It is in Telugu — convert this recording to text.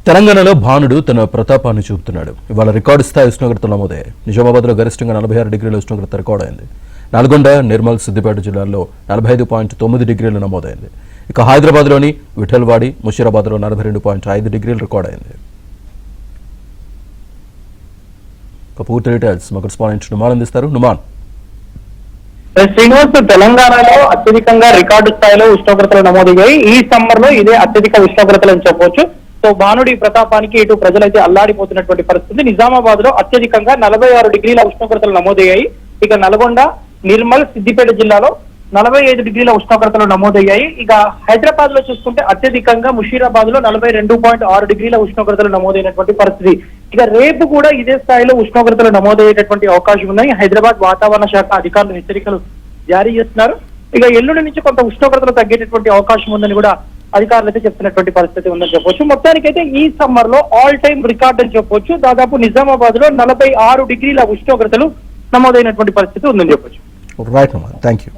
తెలంగాణలో భానుడు తన ప్రతాపాన్ని చూపుతున్నాడు. ఇవాళ రికార్డు స్థాయి ఉష్ణోగ్రతలు నమోదయ్యాయి. నిజామాబాద్లో గరిష్టంగా 46 డిగ్రీల ఉష్ణోగ్రత రికార్డైంది. నల్గొండ, నిర్మల్, సిద్దిపేట జిల్లాల్లో 45.9 డిగ్రీలు నమోదైంది. ఇక హైదరాబాద్లోని విఠల్వాడి, ముషీరాబాద్లో 42.5 డిగ్రీలు రికార్డైంది. పూర్తి డీటెయిల్స్ మా కరెస్పాండెంట్ నుమాన్ అందిస్తారు. నుమాన్. శ్రీనివాస్, తెలంగాణలో అత్యధికంగా రికార్డు స్థాయిలో ఉష్ణోగ్రతలు నమోదయ్యాయి. ఈ సమ్మర్ లో ఇదే అత్యధిక ఉష్ణోగ్రతలు అని చెప్పవచ్చు. సో భానుడి ప్రతాపానికి ఇటు ప్రజలైతే అల్లాడిపోతున్నటువంటి పరిస్థితి. నిజామాబాద్ లో అత్యధికంగా 46 డిగ్రీల ఉష్ణోగ్రతలు నమోదయ్యాయి. ఇక నల్గొండ, నిర్మల్, సిద్దిపేట జిల్లాలో 45 డిగ్రీల ఉష్ణోగ్రతలు నమోదయ్యాయి. ఇక హైదరాబాద్ లో చూసుకుంటే అత్యధికంగా ముషీరాబాద్ లో 42.6 డిగ్రీల ఉష్ణోగ్రతలు నమోదైనటువంటి పరిస్థితి. ఇక రేపు కూడా ఇదే స్థాయిలో ఉష్ణోగ్రతలు నమోదయ్యేటటువంటి అవకాశం ఉన్నాయి. హైదరాబాద్ వాతావరణ శాఖ అధికారులు హెచ్చరికలు జారీ చేస్తున్నారు. ఇక ఎల్లుండి నుంచి కొంత ఉష్ణోగ్రతలు తగ్గేటటువంటి అవకాశం ఉందని కూడా అధికారులు అయితే చెప్తున్నటువంటి పరిస్థితి ఉందని చెప్పొచ్చు. మొత్తానికైతే ఈ సమ్మర్ లో ఆల్ టైమ్ రికార్డ్ అని చెప్పొచ్చు. దాదాపు నిజామాబాద్ లో 46 డిగ్రీల ఉష్ణోగ్రతలు నమోదైనటువంటి పరిస్థితి ఉందని చెప్పొచ్చు. Right, thank you.